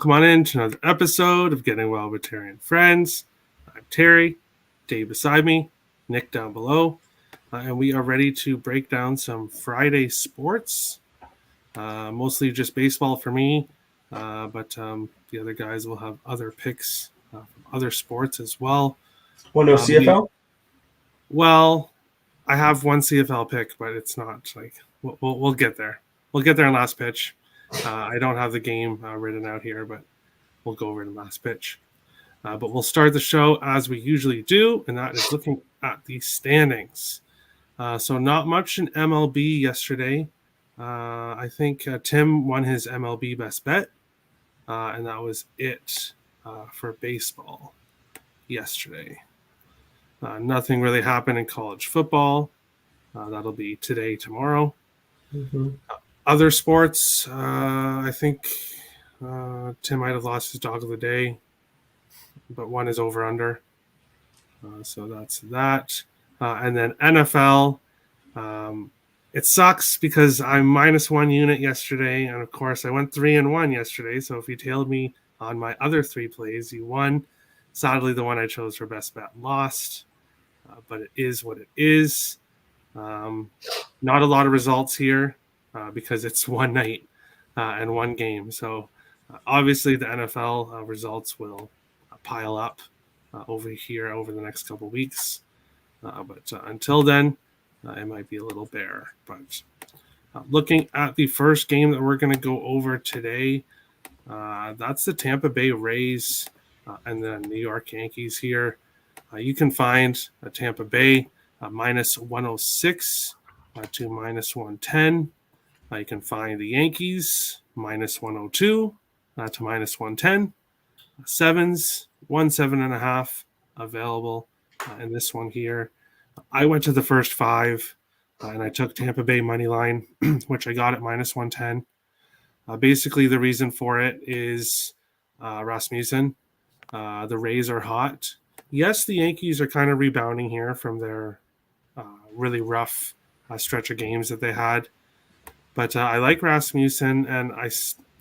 welcome on in to another episode of Getting Well with Terry and Friends. I'm Terry, Dave beside me, Nick down below, and we are ready to break down some Friday sports. Mostly just baseball for me, but the other guys will have other picks from other sports as well. Well, no CFL? Well, I have one CFL pick, but it's not like we'll get there. We'll get there in last pitch. I don't have the game written out here, but we'll go over it in last pitch. But we'll start the show as we usually do, and that is looking at the standings. So not much in MLB yesterday. I think Tim won his MLB best bet, and that was it for baseball yesterday. Nothing really happened in college football. That'll be today, tomorrow. Mm-hmm. Other sports, I think Tim might have lost his dog of the day, but one is over under. So that's that. And then NFL, it sucks because I'm -1 unit yesterday. And of course, I went 3-1 yesterday. So if you tailed me on my other 3 plays, you won. Sadly, the one I chose for best bet lost. But it is what it is. Not a lot of results here because it's one night and one game. So obviously the NFL results will pile up over here over the next couple weeks. But until then, it might be a little bare. But looking at the first game that we're going to go over today, that's the Tampa Bay Rays and the New York Yankees here. You can find Tampa Bay -106 to -110. You can find the Yankees -102 to -110. Sevens, 17.5 available in this one here. I went to the first 5 and I took Tampa Bay money line, which I got at -110. Basically, the reason for it is Rasmussen. The Rays are hot. Yes, the Yankees are kind of rebounding here from their really rough stretch of games that they had. But I like Rasmussen, and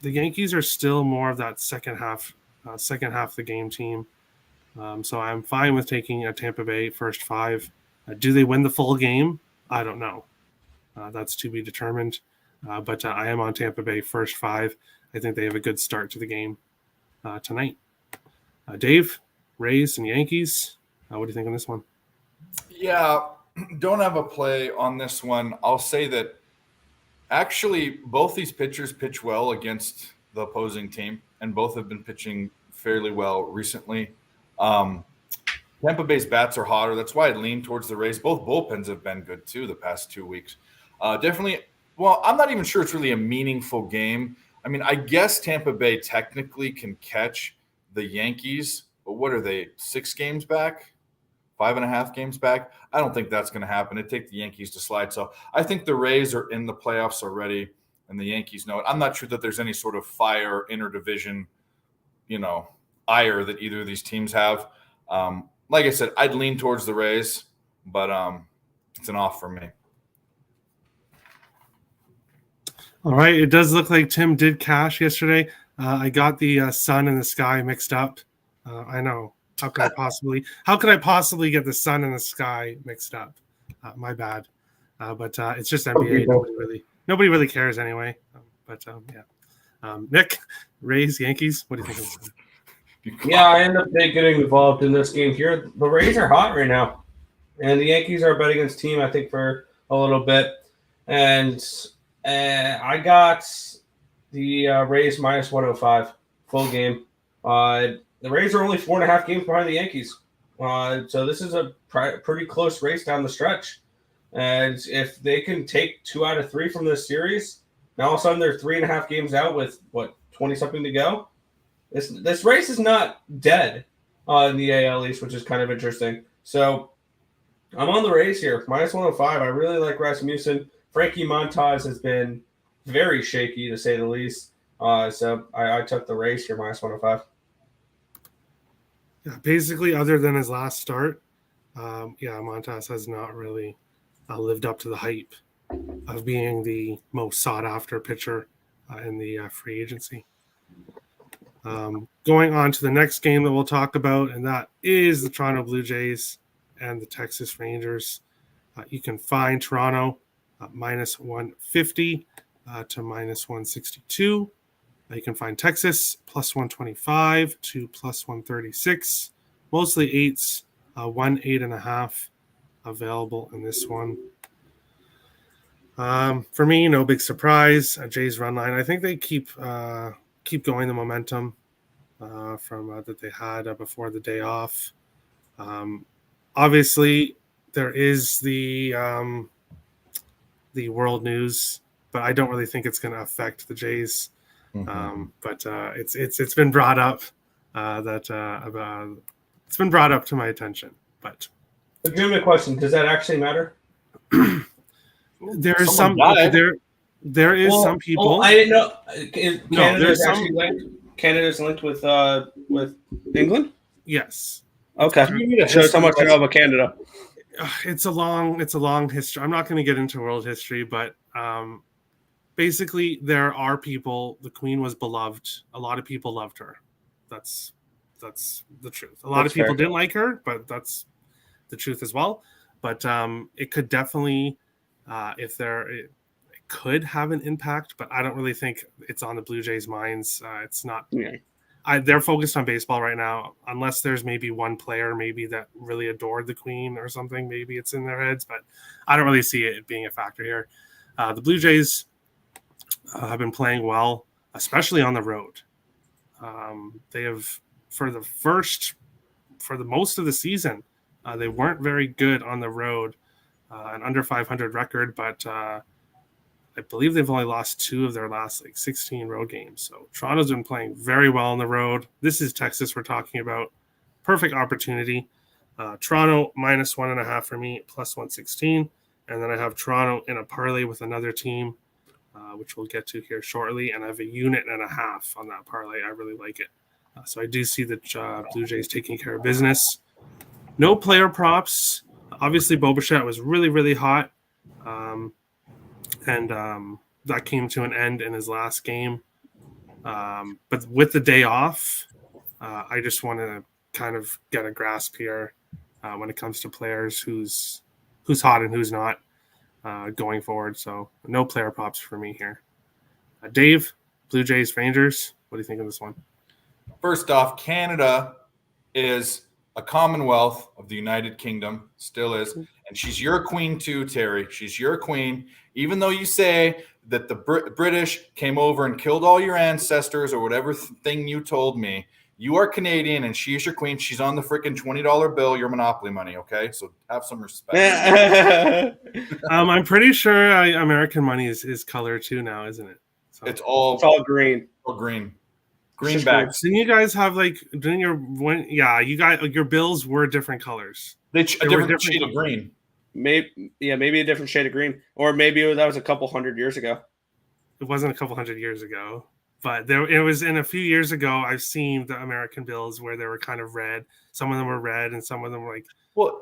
the Yankees are still more of that second half of the game team. So I'm fine with taking a Tampa Bay first 5. Do they win the full game? I don't know. That's to be determined. But I am on Tampa Bay first 5. I think they have a good start to the game tonight. Dave, Rays and Yankees. What do you think on this one? Yeah, don't have a play on this one. I'll say that actually both these pitchers pitch well against the opposing team, and both have been pitching fairly well recently. Tampa Bay's bats are hotter. That's why I lean towards the Rays. Both bullpens have been good too the past 2 weeks. Definitely. Well, I'm not even sure it's really a meaningful game. I mean, I guess Tampa Bay technically can catch the Yankees, but what are they, 6 games back? 5.5 games back? I don't think that's going to happen. It'd take the Yankees to slide. So I think the Rays are in the playoffs already, and the Yankees know it. I'm not sure that there's any sort of fire interdivision, ire that either of these teams have. Like I said, I'd lean towards the Rays, but it's an off for me. All right. It does look like Tim did cash yesterday. I got the sun and the sky mixed up. I know. How could I possibly get the sun and the sky mixed up? My bad. But it's just NBA. Nobody really cares anyway. Nick, Rays, Yankees. What do you think? Yeah, I end up getting involved in this game here. The Rays are hot right now, and the Yankees are a bet against team, I think, for a little bit. And I got the Rays -105 full game. The Rays are only 4.5 games behind the Yankees. So this is a pretty close race down the stretch. And if they can take 2 out of 3 from this series, now all of a sudden they're 3.5 games out with, 20-something to go? This race is not dead in the AL East, which is kind of interesting. So I'm on the Rays here, -105. I really like Rasmussen. Frankie Montas has been very shaky, to say the least. So I took the Rays here, -105. Yeah, basically, other than his last start, Montas has not really lived up to the hype of being the most sought-after pitcher in the free agency. Going on to the next game that we'll talk about, and that is the Toronto Blue Jays and the Texas Rangers. You can find Toronto minus 150 to minus 162. You can find Texas plus 125 to plus 136. Mostly eights, 8.5 available in this one. For me, no big surprise. Jays run line. I think they keep going the momentum from that they had before the day off. Obviously, there is the world news, but I don't really think it's going to affect the Jays. But it's been brought up it's been brought up to my attention. But legitimate question: does that actually matter? There is some people. I didn't know. Canada's linked with England. Yes. Okay. Shows how much you know about Canada. It's a long history. I'm not going to get into world history, but basically there are people. The Queen was beloved. A lot of people loved her. That's the truth. A lot of people didn't like her, but that's the truth as well. But it could definitely, it could have an impact, but I don't really think it's on the Blue Jays' minds. It's not. Yeah. They're focused on baseball right now, unless there's maybe one player maybe that really adored the Queen or something. Maybe it's in their heads, but I don't really see it being a factor here. The Blue Jays have been playing well, especially on the road. They have, for the most of the season, they weren't very good on the road, an under 500 record, but I believe they've only lost 2 of their last 16 road games. So Toronto's been playing very well on the road. This is Texas we're talking about. Perfect opportunity. Toronto minus 1.5 for me, plus 116. And then I have Toronto in a parlay with another team, which we'll get to here shortly. And I have a 1.5 units on that parlay. I really like it. So I do see the Blue Jays taking care of business. No player props. Obviously, Bo Bichette was really, really hot. And that came to an end in his last game. But with the day off, I just want to kind of get a grasp here when it comes to players who's hot and who's not going forward. So no player props for me here. Dave, Blue Jays, Rangers, what do you think of this one? First off, Canada is a commonwealth of the United Kingdom, still is. And she's your queen too, Terry. She's your queen. Even though you say that the British came over and killed all your ancestors or whatever thing you told me, you are Canadian and she's your queen. She's on the freaking $20 bill, your Monopoly money, okay? So have some respect. I'm pretty sure American money is color too now, isn't it? So it's all green. All green. Greenbacks. Didn't you guys have your bills were different colors? A different shade of green. Maybe a different shade of green, or maybe that was a couple hundred years ago. It wasn't a couple hundred years ago, but it was in a few years ago. I've seen the American bills where they were kind of red. Some of them were red, and some of them were like. Well,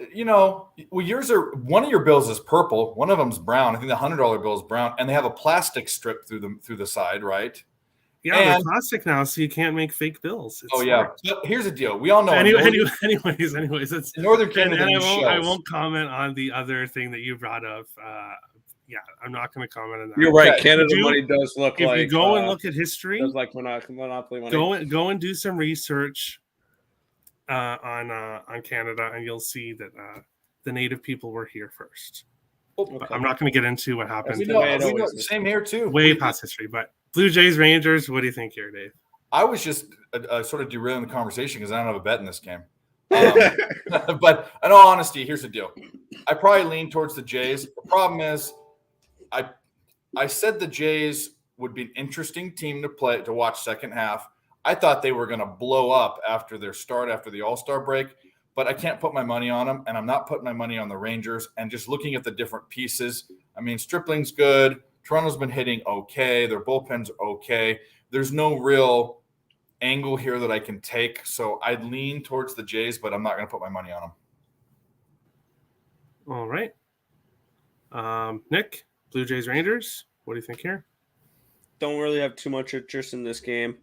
yours are. One of your bills is purple. One of them's brown. I think the $100 bill is brown, and they have a plastic strip through the side, right? Yeah, they're plastic now, so you can't make fake bills. It's But here's the deal: we all know. Anyways, it's Northern Canada. And I won't comment on the other thing that you brought up. I'm not going to comment on that. You're right. Canada money does look like. If you go and look at history, does like Monopoly money. Go and do some research on Canada, and you'll see that the native people were here first. Okay. But I'm not going to get into what happened. Same here too. Way past history, but. Blue Jays, Rangers, what do you think here, Dave? I was just sort of derailing the conversation because I don't have a bet in this game. But in all honesty, here's the deal. I probably lean towards the Jays. The problem is I said the Jays would be an interesting team to watch second half. I thought they were going to blow up after their start after the All-Star break, but I can't put my money on them, and I'm not putting my money on the Rangers. And just looking at the different pieces, I mean, Stripling's good. Toronto's been hitting okay. Their bullpen's okay. There's no real angle here that I can take. So I'd lean towards the Jays, but I'm not going to put my money on them. All right. Nick, Blue Jays, Rangers, what do you think here? Don't really have too much interest in this game.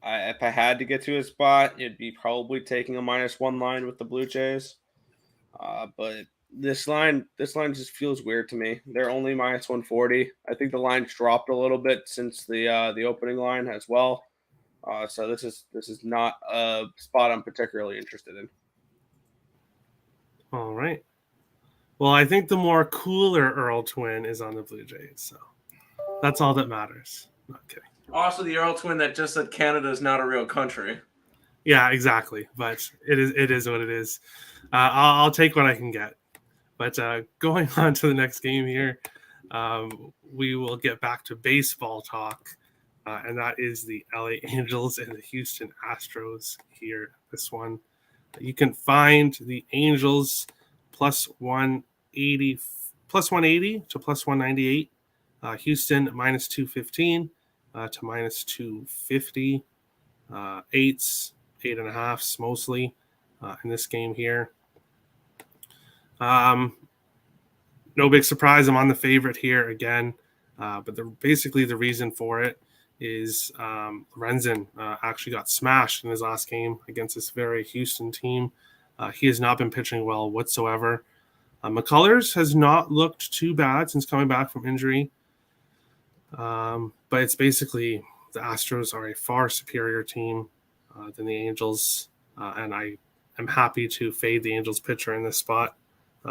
If I had to get to a spot, it'd be probably taking a -1 line with the Blue Jays. But this line just feels weird to me. They're only -140. I think the line's dropped a little bit since the opening line as well. So this is not a spot I'm particularly interested in. All right. Well, I think the more cooler Earl twin is on the Blue Jays, so that's all that matters. Not kidding. Also, the Earl twin that just said Canada is not a real country. Yeah, exactly. But it is what it is. I'll take what I can get. But going on to the next game here, we will get back to baseball talk, and that is the LA Angels and the Houston Astros here. This one, you can find the Angels plus 180 to plus 198. Houston minus 215 to minus 250. Eights, 8.5s mostly in this game here. No big surprise. I'm on the favorite here again, but basically the reason for it is Lorenzen actually got smashed in his last game against this very Houston team. He has not been pitching well whatsoever. McCullers has not looked too bad since coming back from injury, but it's basically the Astros are a far superior team than the Angels, and I am happy to fade the Angels pitcher in this spot.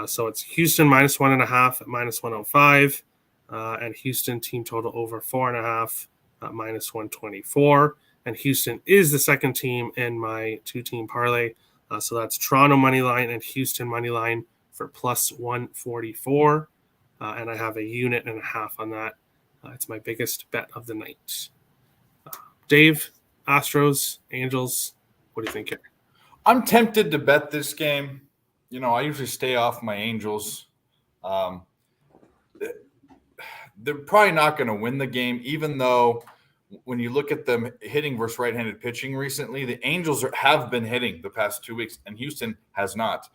So it's Houston minus 1.5 at minus 105, and Houston team total over 4.5 at minus 124. And Houston is the second team in my two-team parlay. So that's Toronto money line and Houston money line for plus 144. And I have 1.5 units on that. It's my biggest bet of the night. Dave, Astros, Angels, what do you think here? I'm tempted to bet this game. You know, I usually stay off my Angels. They're probably not going to win the game, even though when you look at them hitting versus right-handed pitching recently, the Angels have been hitting the past 2 weeks, and Houston has not.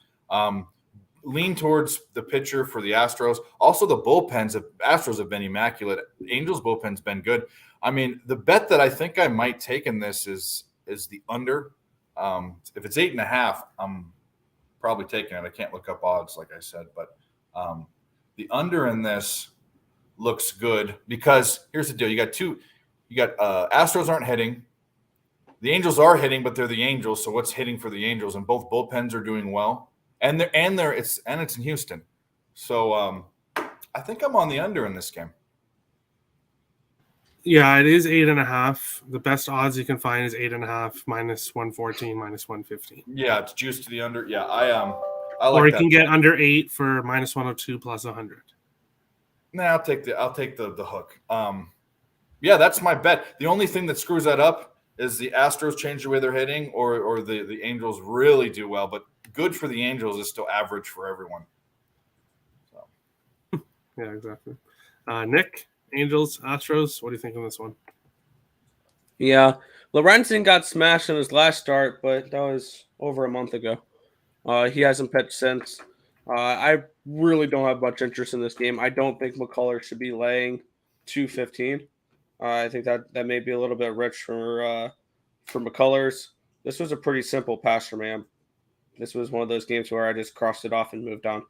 Lean towards the pitcher for the Astros. Also, the bullpens of Astros have been immaculate. Angels' bullpen's been good. I mean, the bet that I think I might take in this is the under. If it's 8.5, I'm probably taking it. I can't look up odds, like I said, but the under in this looks good because here's the deal: you got Astros aren't hitting, the Angels are hitting, but they're the Angels. So what's hitting for the Angels? And both bullpens are doing well, and it's in Houston. So I think I'm on the under in this game. Yeah, it is 8.5. The best odds you can find is 8.5 minus 114, minus 115. Yeah, it's juiced to the under. Yeah, I like or you that. can get under 8 for minus 102 plus 100. Nah, I'll take the hook. Yeah, that's my bet. The only thing that screws that up is the Astros change the way they're hitting, or the Angels really do well. But good for the Angels is still average for everyone. So. Yeah, exactly. Nick, Angels, Astros, what do you think on this one? Yeah, Lorenzen got smashed in his last start, but that was over a month ago. He hasn't pitched since. I really don't have much interest in this game. I don't think McCullers should be laying 215. I think that may be a little bit rich for McCullers. This was a pretty simple pass for me. This was one of those games where I just crossed it off and moved on.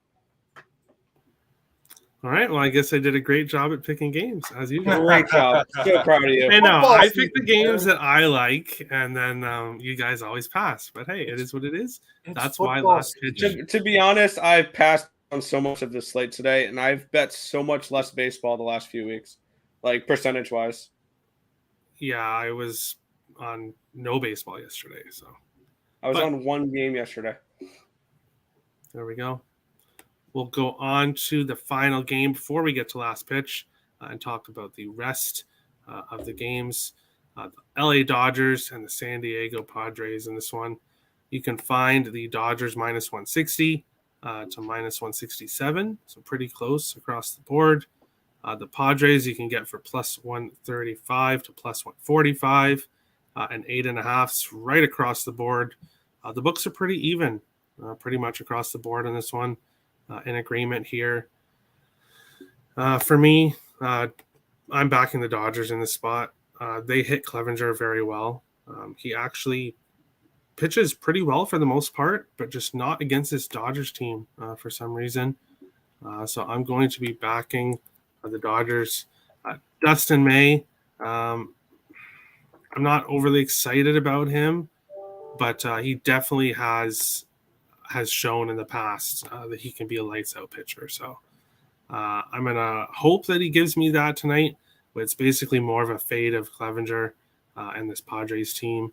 All right. Well, I guess I did a great job at picking games, as usual. Great job. So proud of you. I know. I pick the games that I like, and then you guys always pass. But hey, it is what it is. That's why last pitch. To be honest, I've passed on so much of this slate today, and I've bet so much less baseball the last few weeks, like percentage-wise. Yeah, I was on no baseball yesterday, so I was on one game yesterday. There we go. We'll go on to the final game before we get to last pitch and talk about the rest of the games. The LA Dodgers and the San Diego Padres in this one. You can find the Dodgers minus 160 to minus 167, so pretty close across the board. The Padres you can get for plus 135 to plus 145 and 8.5s right across the board. The books are pretty even, pretty much across the board on this one. In agreement here. For me, I'm backing the Dodgers in this spot. They hit Clevenger very well. He actually pitches pretty well for the most part, but just not against this Dodgers team for some reason. So I'm going to be backing the Dodgers. Dustin May, I'm not overly excited about him, but he definitely has shown in the past that he can be a lights out pitcher. So I'm gonna hope that he gives me that tonight. But it's basically more of a fade of Clevenger and this Padres team.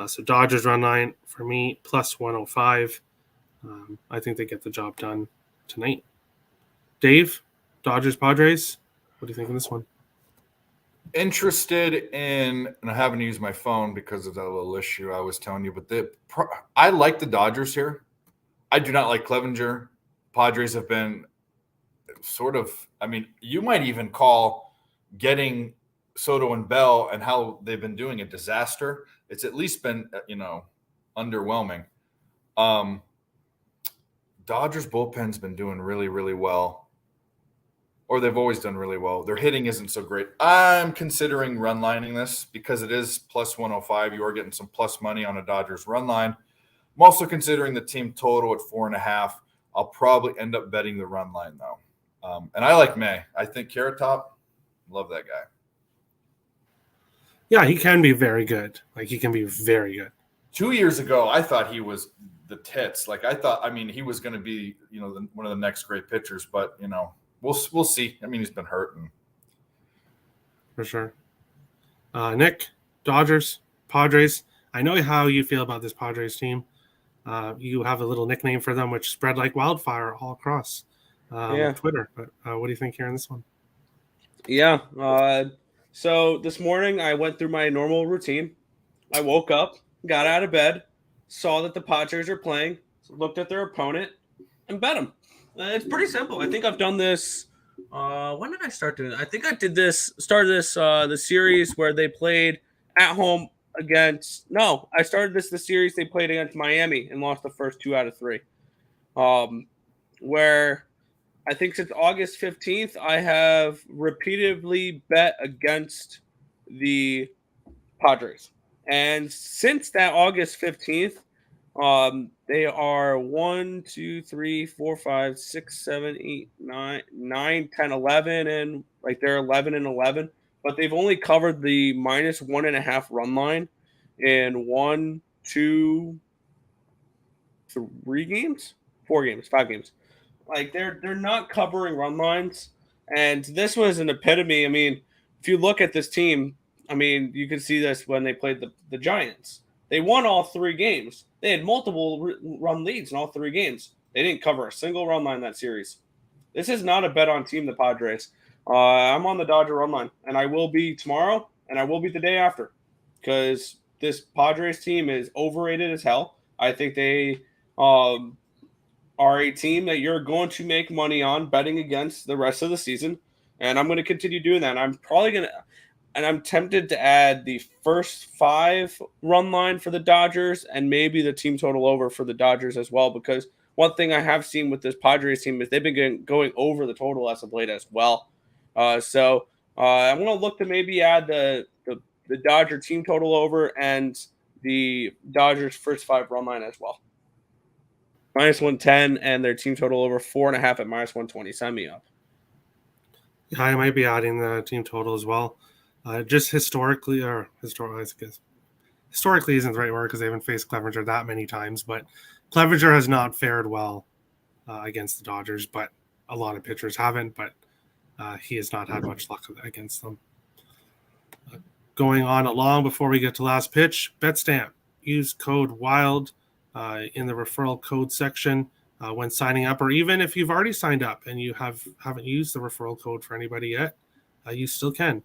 So Dodgers run line for me plus 105. I think they get the job done tonight. Dave, Dodgers Padres. What do you think of this one? Interested in, and I haven't used my phone because of that little issue I was telling you, but I like the Dodgers here. I do not like Clevenger. Padres have been sort of, I mean, you might even call getting Soto and Bell and how they've been doing a disaster. It's at least been, underwhelming. Dodgers bullpen's been doing really, really well. Or they've always done really well. Their hitting isn't so great. I'm considering run lining this because it is plus 105. You are getting some plus money on a Dodgers run line. I'm also considering the team total at 4.5. I'll probably end up betting the run line, though. And I like May. I think Carrot Top, love that guy. Yeah, he can be very good. He can be very good. 2 years ago, I thought he was the tits. He was going to be, one of the next great pitchers. But, we'll see. He's been hurt. For sure. Nick, Dodgers, Padres. I know how you feel about this Padres team. You have a little nickname for them, which spread like wildfire all across Twitter. But what do you think here in this one? Yeah. So this morning I went through my normal routine. I woke up, got out of bed, saw that the Padres are playing, looked at their opponent, and bet them. It's pretty simple. I think I've done this. When did I start doing it? I think I started the series where they played at home against. No, I started the series they played against Miami and lost the first 2 out of 3. Where I think since August 15th, I have repeatedly bet against the Padres. And since that August 15th, they are 1, 2, 3, 4, 5, 6, 7, 8, 9, 10, 11, and they're 11 and 11. But they've only covered the minus 1.5 run line in 1, 2, 3 games, 4 games, 5 games. They're not covering run lines, and this was an epitome. If you look at this team, you can see this when they played the Giants. They won all 3 games. They had multiple run leads in all 3 games. They didn't cover a single run line that series. This is not a bet on team, the Padres. I'm on the Dodger run line, and I will be tomorrow, and I will be the day after, because this Padres team is overrated as hell. I think they are a team that you're going to make money on betting against the rest of the season, and I'm going to continue doing that. I'm probably going to – and I'm tempted to add the first 5 run line for the Dodgers and maybe the team total over for the Dodgers as well, because one thing I have seen with this Padres team is they've been going over the total as of late as well. So I'm going to look to maybe add the Dodger team total over and the Dodgers first 5 run line as well. Minus 110 and their team total over 4.5 at minus 120. Sign me up. Yeah, I might be adding the team total as well. Just historically isn't the right word because they haven't faced Clevenger that many times, but Clevenger has not fared well against the Dodgers, but a lot of pitchers haven't, but he has not had much luck against them. Going on along before we get to last pitch, BetStamp. Use code WILD in the referral code section when signing up, or even if you've already signed up and you haven't used the referral code for anybody yet, you still can.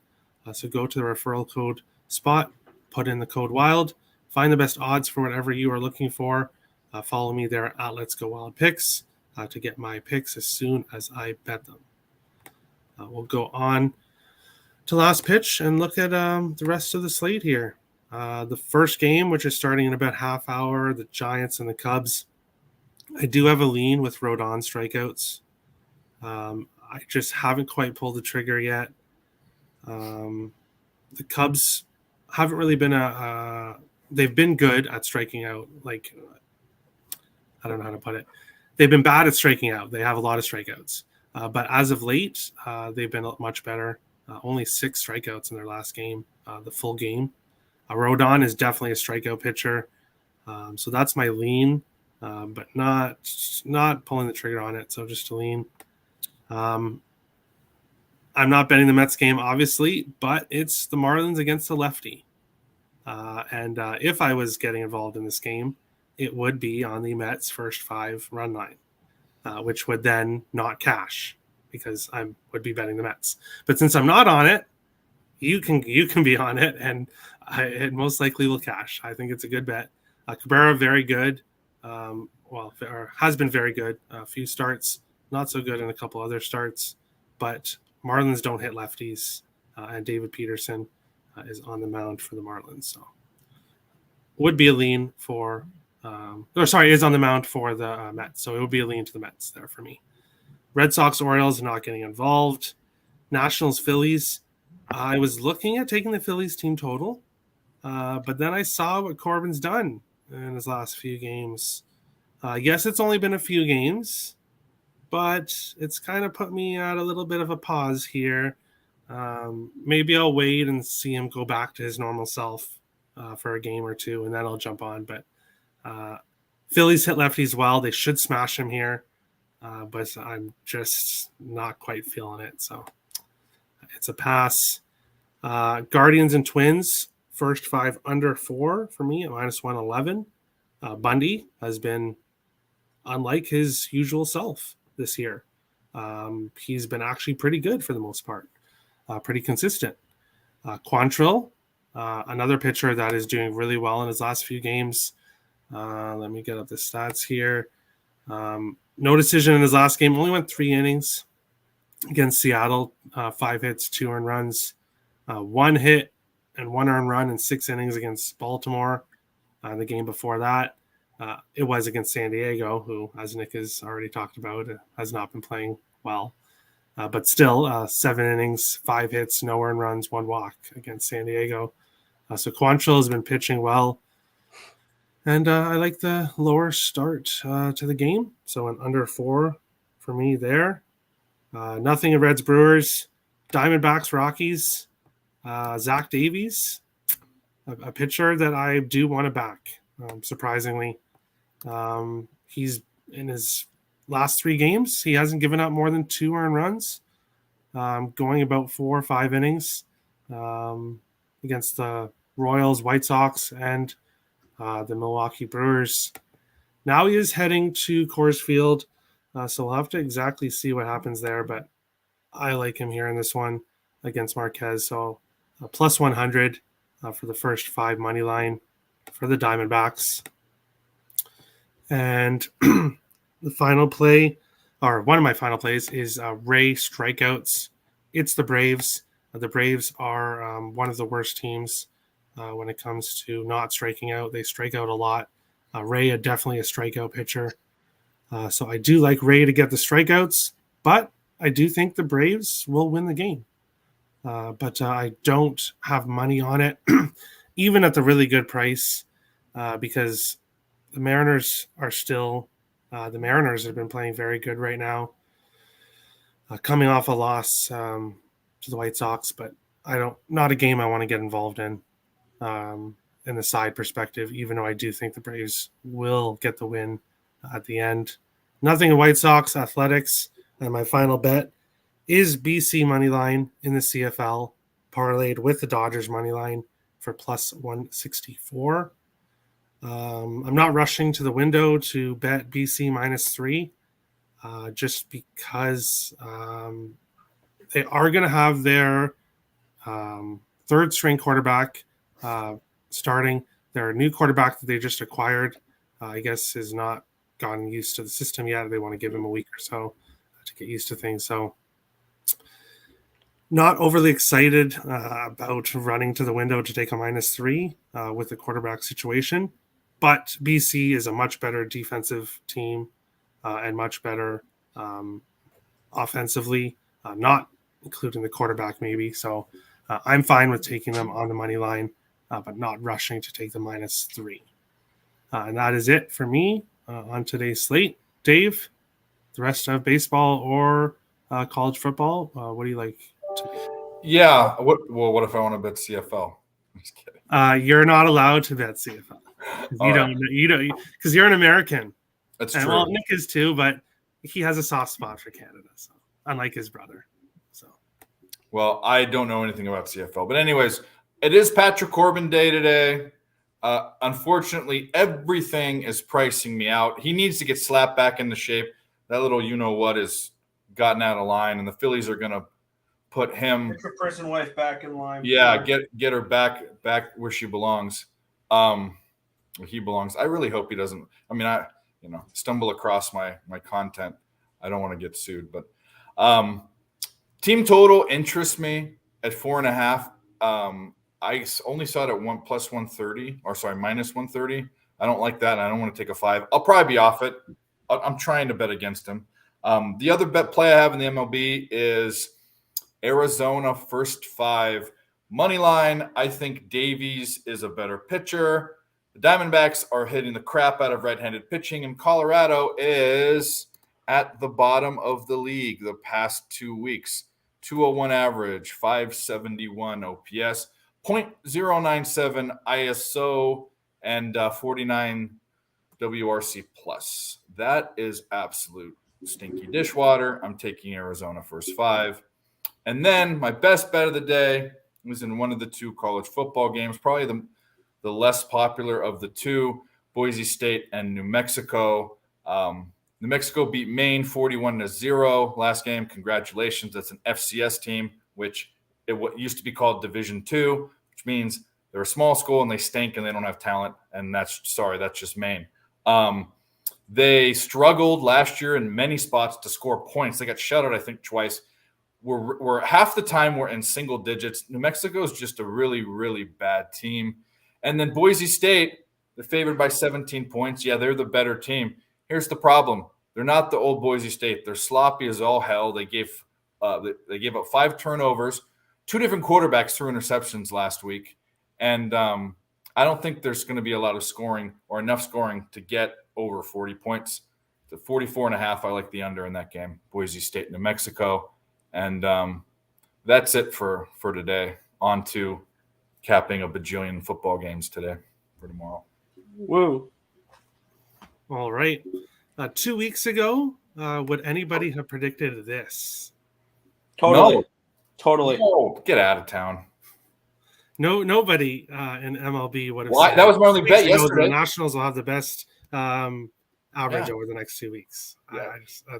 So go to the referral code spot, put in the code WILD, find the best odds for whatever you are looking for. Follow me there at Let's Go Wild Picks to get my picks as soon as I bet them. We'll go on to last pitch and look at the rest of the slate here. The first game, which is starting in about half hour, the Giants and the Cubs. I do have a lean with Rodon strikeouts. I just haven't quite pulled the trigger yet. The Cubs haven't really been they've been good at striking out. Like, I don't know how to put it. They've been bad at striking out. They have a lot of strikeouts. But as of late, they've been much better. Only 6 strikeouts in their last game, the full game. Rodon is definitely a strikeout pitcher. So that's my lean, but not pulling the trigger on it. So just a lean. I'm not betting the Mets game, obviously, but it's the Marlins against the lefty. And if I was getting involved in this game, it would be on the Mets' first 5 run line, which would then not cash because I would be betting the Mets. But since I'm not on it, you can be on it, and it most likely will cash. I think it's a good bet. Cabrera, very good. Has been very good. A few starts, not so good in a couple other starts, but Marlins don't hit lefties, and David Peterson is on the mound for the Marlins. So would be a lean for is on the mound for the Mets. So it would be a lean to the Mets there for me. Red Sox, Orioles not getting involved. Nationals, Phillies. I was looking at taking the Phillies team total, but then I saw what Corbin's done in his last few games. Yes, it's only been a few games, but it's kind of put me at a little bit of a pause here. Maybe I'll wait and see him go back to his normal self for a game or two, and then I'll jump on. But Phillies hit lefties well. They should smash him here, but I'm just not quite feeling it. So it's a pass. Guardians and Twins, first 5 under 4 for me at -111. Bundy has been unlike his usual self this year. He's been actually pretty good for the most part, pretty consistent. Quantrill, another pitcher that is doing really well in his last few games. Let me get up the stats here. No decision in his last game. Only went 3 innings against Seattle. 5 hits, 2 earned runs. 1 hit and 1 earned run in 6 innings against Baltimore. The game before that, it was against San Diego, who, as Nick has already talked about, has not been playing well. But still, 7 innings, 5 hits, no earned runs, 1 walk against San Diego. So Quantrill has been pitching well. And I like the lower start to the game. So an under 4 for me there. Nothing in Reds, Brewers. Diamondbacks, Rockies. Zach Davies, a pitcher that I do want to back, surprisingly. He's in his last 3 games, he hasn't given up more than 2 earned runs, going about 4 or 5 innings against the Royals, White Sox, and the Milwaukee Brewers. Now he is heading to Coors Field, so we'll have to exactly see what happens there, but I like him here in this one against Marquez. So +100 for the first 5 money line for the Diamondbacks. And the final play, or one of my final plays, is Ray strikeouts. It's the Braves. The Braves are one of the worst teams when it comes to not striking out. They strike out a lot. Ray definitely a strikeout pitcher. So I do like Ray to get the strikeouts, but I do think the Braves will win the game. But I don't have money on it, even at the really good price, because the Mariners are still the Mariners have been playing very good right now, coming off a loss to the White Sox. But not a game I want to get involved in the side perspective, even though I do think the Braves will get the win at the end. Nothing in White Sox, Athletics, and my final bet is BC money line in the CFL, parlayed with the Dodgers money line for +164. I'm not rushing to the window to bet BC -3, just because they are going to have their 3rd string quarterback starting. Their new quarterback that they just acquired, I guess, has not gotten used to the system yet. They want to give him a week or so to get used to things. So not overly excited about running to the window to take a -3 with the quarterback situation. But BC is a much better defensive team and much better offensively, not including the quarterback maybe. So I'm fine with taking them on the money line but not rushing to take the -3. And that is it for me on today's slate. Dave, the rest of baseball or college football, what do you like to do? Yeah. What if I want to bet CFL? I'm just kidding. You're not allowed to bet CFL. All right. You don't, because you're an American. That's And true. well, Nick is too, but he has a soft spot for Canada, so unlike his brother. So, well, I don't know anything about CFL, but anyways, it is Patrick Corbin Day today. Unfortunately, everything is pricing me out. He needs to get slapped back into shape. That little you-know-what has gotten out of line, and the Phillies are going to put him. Get your prison wife back in line. Yeah, get her back where she belongs. Where he belongs. I really hope he doesn't. I mean, I stumble across my content. I don't want to get sued, but team total interests me at 4.5. I only saw it at -130. I don't like that. And I don't want to take a 5. I'll probably be off it. I'm trying to bet against him. The other bet play I have in the MLB is Arizona first 5 money line. I think Davies is a better pitcher. The Diamondbacks are hitting the crap out of right-handed pitching, and Colorado is at the bottom of the league the past 2 weeks. 201 average, 571 OPS. 0.097 ISO and 49 WRC plus. That is absolute stinky dishwater. I'm taking Arizona first 5. And then my best bet of the day was in one of the 2 college football games, probably the less popular of the 2, Boise State and New Mexico. New Mexico beat Maine 41-0 last game. Congratulations. That's an FCS team, which it used to be called Division II, which means they're a small school and they stink and they don't have talent. And that's just Maine. They struggled last year in many spots to score points. They got shut out, I think, twice. We're half the time we're in single digits. New Mexico is just a really, really bad team. And then Boise State, they're favored by 17 points. Yeah, they're the better team. Here's the problem. They're not the old Boise State. They're sloppy as all hell. They gave up 5 turnovers. 2 different quarterbacks threw interceptions last week. And I don't think there's going to be a lot of scoring or enough scoring to get over 40 points. To 44.5, I like the under in that game. Boise State, New Mexico. And that's it for today. On to capping a bajillion football games today for tomorrow. Woo. all right. 2 weeks ago, would anybody have predicted this? Totally. No. Totally. Oh, get out of town. No, nobody in MLB would have. Well, said that was my only bet 2 weeks ago yesterday. The Nationals will have the best average Yeah. over the next 2 weeks. Yeah. I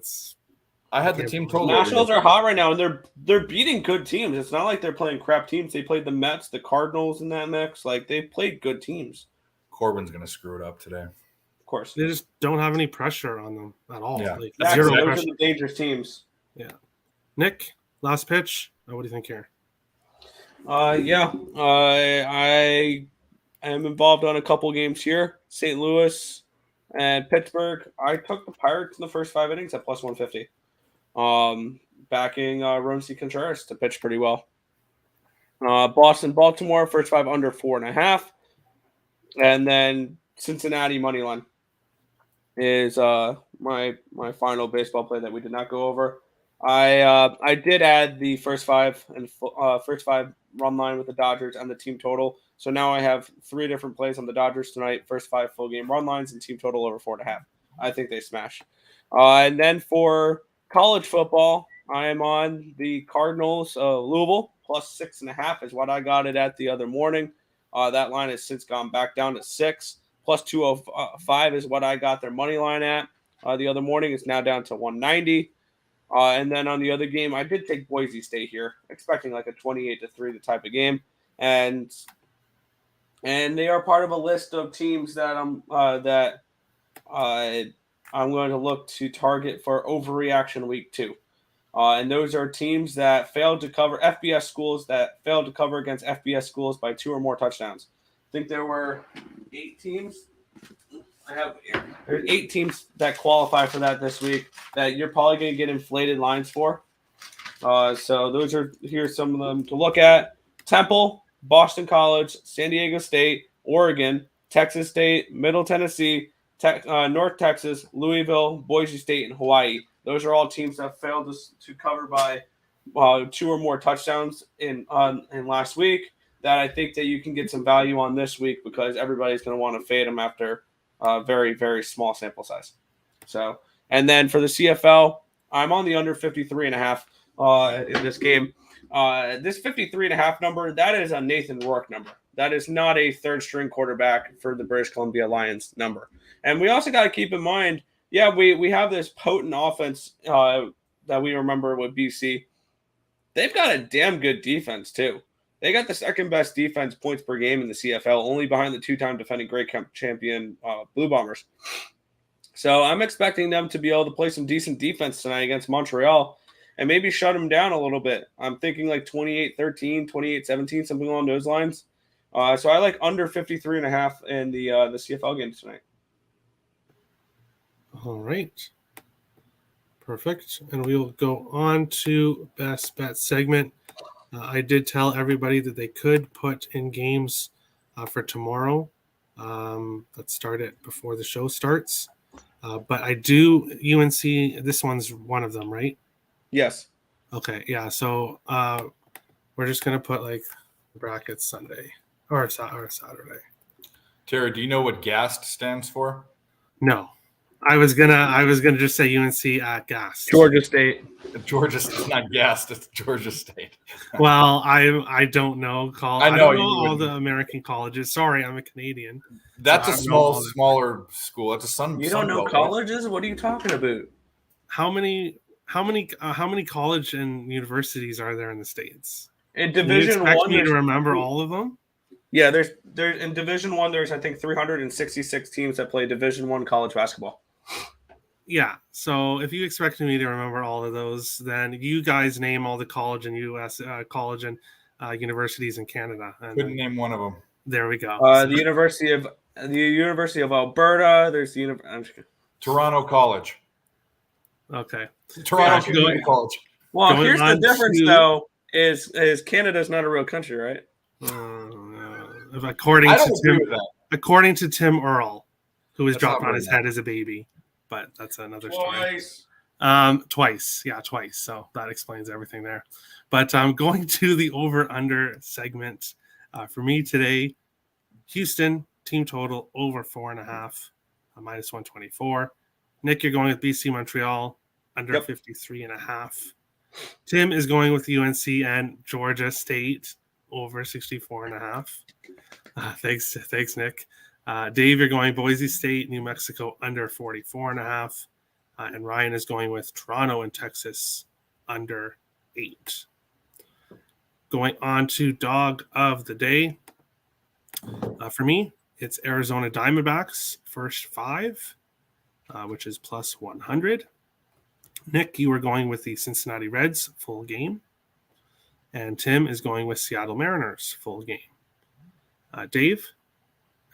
I had the team total. Nationals are hot right now, and they're beating good teams. It's not like they're playing crap teams. They played the Mets, the Cardinals in that mix. Like, they played good teams. Corbin's going to screw it up today. Of course. They just don't have any pressure on them at all. Yeah. Like, Exactly. zero Those are pressure. the dangerous teams. Nick, last pitch. What do you think here? Yeah. I am involved on a couple games here. St. Louis and Pittsburgh. I took the Pirates in the first 5 innings at plus 150. Backing Ronesy Contreras to pitch pretty well. Boston, Baltimore, first 5 under 4.5. And then Cincinnati money line is my final baseball play that we did not go over. I did add the first 5 and first 5 run line with the Dodgers and the team total. So now I have 3 different plays on the Dodgers tonight. First 5 full game run lines and team total over 4.5. I think they smash. And then for college football, I am on the Cardinals Louisville plus 6.5 is what I got it at the other morning. That line has since gone back down to 6. Plus 205 is what I got their money line at the other morning. It's now down to 190. And then on the other game, I did take Boise State here, expecting like a 28-3 type of game, and they are part of a list of teams that I'm going to look to target for overreaction week 2. And those are teams that failed to cover FBS schools that failed to cover against FBS schools by 2 or more touchdowns. I think there were 8 teams. There's 8 teams that qualify for that this week that you're probably going to get inflated lines for. So here's some of them to look at. Temple, Boston College, San Diego State, Oregon, Texas State, Middle Tennessee, North Texas, Louisville, Boise State, and Hawaii. Those are all teams that failed to cover by 2 or more touchdowns in last week. That I think that you can get some value on this week because everybody's going to want to fade them after a very, very small sample size. So, and then for the CFL, I'm on the under 53.5 in this game. This 53.5 number, that is a Nathan Rourke number. That is not a third string quarterback for the British Columbia Lions number. And we also got to keep in mind, we have this potent offense that we remember with BC. They've got a damn good defense too. They got the second best defense points per game in the CFL, only behind the 2-time defending Grey Cup champion Blue Bombers. So I'm expecting them to be able to play some decent defense tonight against Montreal and maybe shut them down a little bit. I'm thinking like 28-13, 28-17, something along those lines. So I like under 53.5 in the CFL game tonight. All right. Perfect. And we'll go on to Best Bet segment. I did tell everybody that they could put in games for tomorrow that start it before the show starts. But I do UNC. This one's one of them, right? Yes. Okay. Yeah. So we're just gonna put like brackets Sunday or Saturday. Tara, do you know what GAST stands for? No, I was gonna just say UNC at GAST. Georgia State. It's not GAST. It's Georgia State. Well, I don't know. I don't know know you all wouldn't. the American colleges. Sorry, I'm a Canadian. That's So a I don't know all smaller school. It's a Sun. You don't know Sun Belt, colleges? What are you talking about? How many college and universities are there in the States? In Do you Division expect One, me to remember all of them? Yeah, there's in Division One. There's I think 366 teams that play Division One college basketball. Yeah. So if you expect me to remember all of those, then you guys name all the college and U.S. College and universities in Canada. And Couldn't name one of them. there we go. The University of Alberta. There's the Toronto College. Okay. Toronto Community College. Well, Going here's the on difference to- though: is Canada's not a real country, right? According I to don't agree with that. according to Tim Earl, who was That's dropped not on his very head as a baby, but that's another story. Twice. Twice. So that explains everything there. But going to the over/under segment for me today, Houston team total over 4.5, minus 124. Nick, you're going with BC Montreal under 53.5. Tim is going with UNC and Georgia State over 64.5. Thanks, Nick. Dave, you're going Boise State, New Mexico under 44.5. And Ryan is going with Toronto and Texas under 8. Going on to dog of the day. For me, it's Arizona Diamondbacks first 5, which is plus 100. Nick, you are going with the Cincinnati Reds full game. And Tim is going with Seattle Mariners full game. Dave,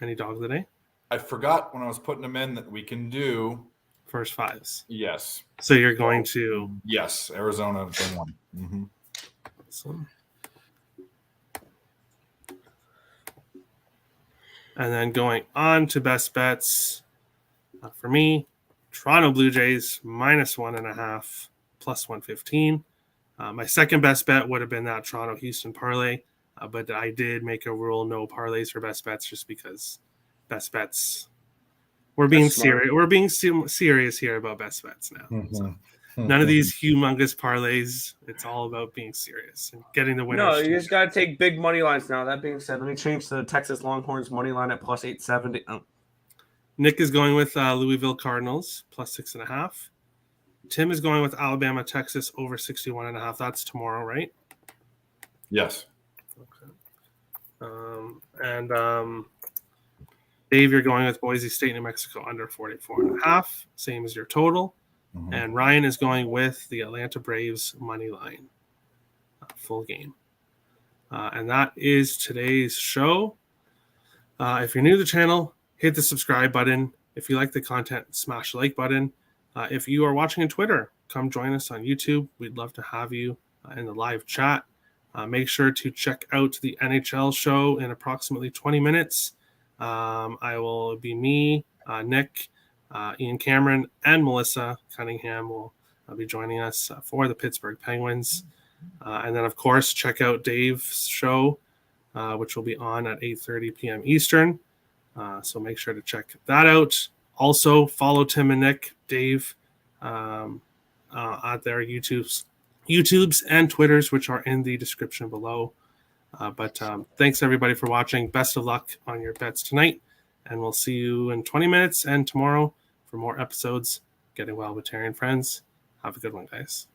any dog of the day? I forgot when I was putting them in that we can do First 5s. yes. So you're going to Yes, Arizona then one. Mm-hmm. awesome. And then going on to best bets for me, Toronto Blue Jays minus 1.5, plus 115. My second best bet would have been that Toronto Houston parlay, but I did make a rule no parlays for best bets just because best bets. We're being serious. We're being serious here about best bets now. Mm-hmm. So none of these humongous parlays. It's all about being serious and getting the winners. No, you just got to take big money lines now. That being said, let me change the Texas Longhorns money line at plus 870. Oh. Nick is going with Louisville Cardinals plus 6.5. Tim is going with Alabama, Texas over 61.5. That's tomorrow, right? Yes. Okay. Dave, you're going with Boise State, New Mexico under 44.5, same as your total. Mm-hmm. And Ryan is going with the Atlanta Braves money line, full game. And that is today's show. If you're new to the channel, hit the subscribe button. If you like the content, smash the like button. If you are watching on Twitter, come join us on YouTube. We'd love to have you in the live chat. Make sure to check out the NHL show in approximately 20 minutes. I will be me, Nick, Ian Cameron, and Melissa Cunningham will be joining us for the Pittsburgh Penguins. And then, of course, check out Dave's show, which will be on at 8:30 p.m. Eastern. So make sure to check that out. Also, follow Tim and Nick, Dave, at their YouTubes and Twitters, which are in the description below. But thanks, everybody, for watching. Best of luck on your bets tonight. And we'll see you in 20 minutes and tomorrow for more episodes. Getting Well with Terry and Friends. Have a good one, guys.